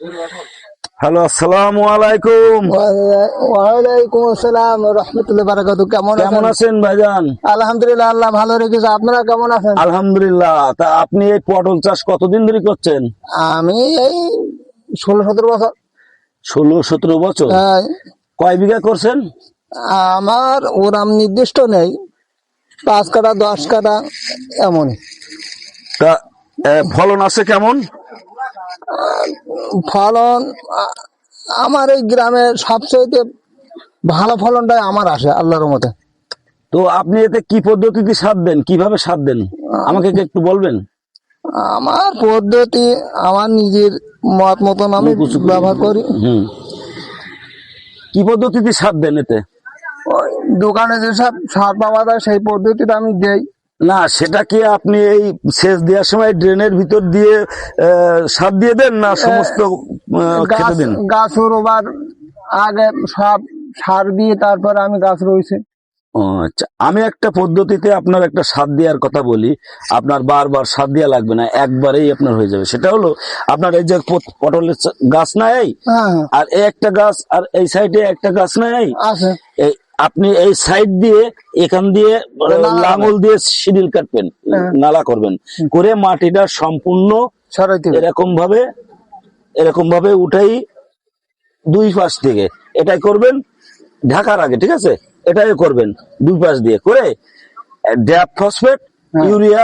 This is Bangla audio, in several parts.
হ্যালো, আসসালামু আলাইকুম। ওয়ালাইকুম আসসালাম রহমতুল্লাহ বারাকাতু। কেমন আছেন ভাইজান? আলহামদুলিল্লাহ, আল্লাহ ভালো রেখেছে। আপনারা কেমন আছেন? আলহামদুলিল্লাহ। তা আপনি এই পটল চাষ কতদিন ধরে করছেন? আমি এই 16-17 বছর। 16-17 বছর। কয় বিঘা করছেন? আমার ওরাম নির্দিষ্ট নেই, 5 কাঠা 10 কাঠা এমনই। তা ফলন আছে কেমন? ফলন আমার এই গ্রামের সবচেয়ে ভালো ফলনটাই আমার আসে আল্লাহর মতে। তো আপনি এতে কি পদ্ধতিতে সার দেন, কিভাবে সার দেন আমাকে কি একটু বলবেন? আমার পদ্ধতি আমার নিজের মত মতন আমি ব্যবহার করি। কি পদ্ধতিতে সার দেন এতে? ওই দোকানে যেসব সার পাওয়া যায় সেই পদ্ধতিটা আমি দেই। না, সেটা কি আপনি এই সেচ দেওয়ার সময় ড্রেনের ভিতর দিয়ে সার দিয়ে দেন, না সমস্ত খেতে দেন? গাছ রোবার আগে সব সার দিয়ে তারপরে আমি গাছ রয়েছে। ও আচ্ছা, আমি একটা পদ্ধতিতে আপনার একটা সার দেওয়ার কথা বলি। আপনার বারবার সার দেওয়া লাগবে না, একবারেই আপনার হয়ে যাবে। সেটা হলো, আপনার এই যে পটলের গাছ নাই, আর এই একটা গাছ, আর এই সাইডে একটা গাছ নাই, এই আপনি এই সাইড দিয়ে এখান দিয়ে লাঙল দিয়ে শিডিল কাটবেন, নালা করবেন, করে মাটিটা সম্পূর্ণ এরকম ভাবে উঠাই দুই পাশ থেকে এটাই করবেন ঢাকার আগে, ঠিক আছে? এটাই করবেন দুই পাশ দিয়ে করে ড্যাপ ফসফেট, ইউরিয়া,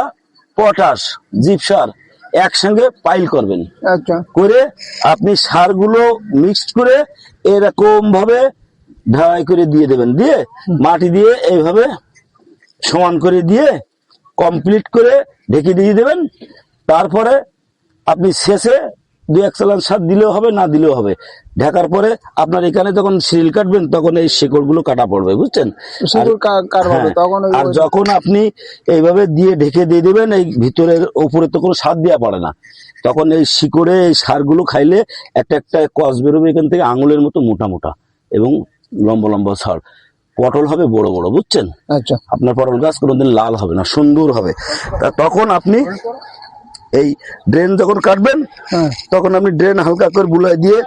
পটাশ, জিপসার একসঙ্গে পাইল করবেন। করে আপনি সারগুলো মিক্সড করে এরকম ভাবে ঢালাই করে দিয়ে দেবেন, দিয়ে মাটি দিয়ে এইভাবে সমান করে দিয়ে কমপ্লিট করে ঢেকে দিয়ে দেবেন। তারপরে আপনি শেষে 2-1 চালান সার দিলেও হবে, না দিলেও হবে। ঢাকার পরে আপনার এখানে যখন শিল কাটবেন তখন এই শিকড় গুলো কাটা পড়বে, বুঝছেন? আর যখন আপনি এইভাবে দিয়ে ঢেকে দিয়ে দেবেন, এই ভিতরের উপরে তো কোনো সার দেওয়া পড়ে না, তখন এই শিকড়ে এই সারগুলো খাইলে একটা একটা কস বেরোবে এখান থেকে, আঙুলের মতো মোটা মোটা এবং লম্বা লম্বা সার। পটল হবে বড় বড়, বুঝছেন? আচ্ছা, আপনার পটল গাছ কোনোদিন লাল হবে না, সুন্দর হবে। তা তখন আপনি এই ড্রেন যখন কাটবেন তখন আপনি ড্রেন হালকা করে বুলাই দিয়ে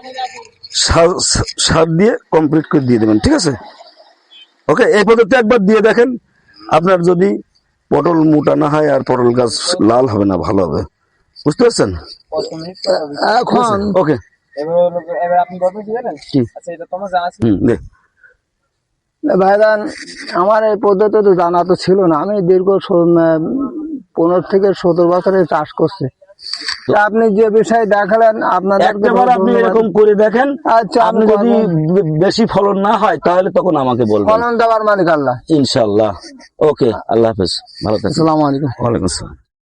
সার দিয়ে কমপ্লিট করে দিয়ে দেবেন, ঠিক আছে? ওকে, এই পদ্ধতি একবার দিয়ে দেখেন। আপনার যদি পটল মোটা না হয় আর পটল গাছ লাল হবে না, ভালো হবে। বুঝতে পারছেন? এখন ওকে, ভাইজান, আমার এই পদ্ধতি তো জানা তো ছিল না। আমি দীর্ঘ 15 থেকে 17 বছরের চাষ করছি। আপনি যে বিষয় দেখালেন, আপনি এরকম করে দেখেন। আচ্ছা, আপনি যদি বেশি ফলন না হয় তাহলে তখন আমাকে বলবেন। ফলন দেওয়ার মালিক আল্লাহ, ইনশাআল্লাহ। ওকে, আল্লাহ হাফেজ, ভালো থাকবেন। আসসালামু আলাইকুম। ওয়ালাইকুম আসসালাম।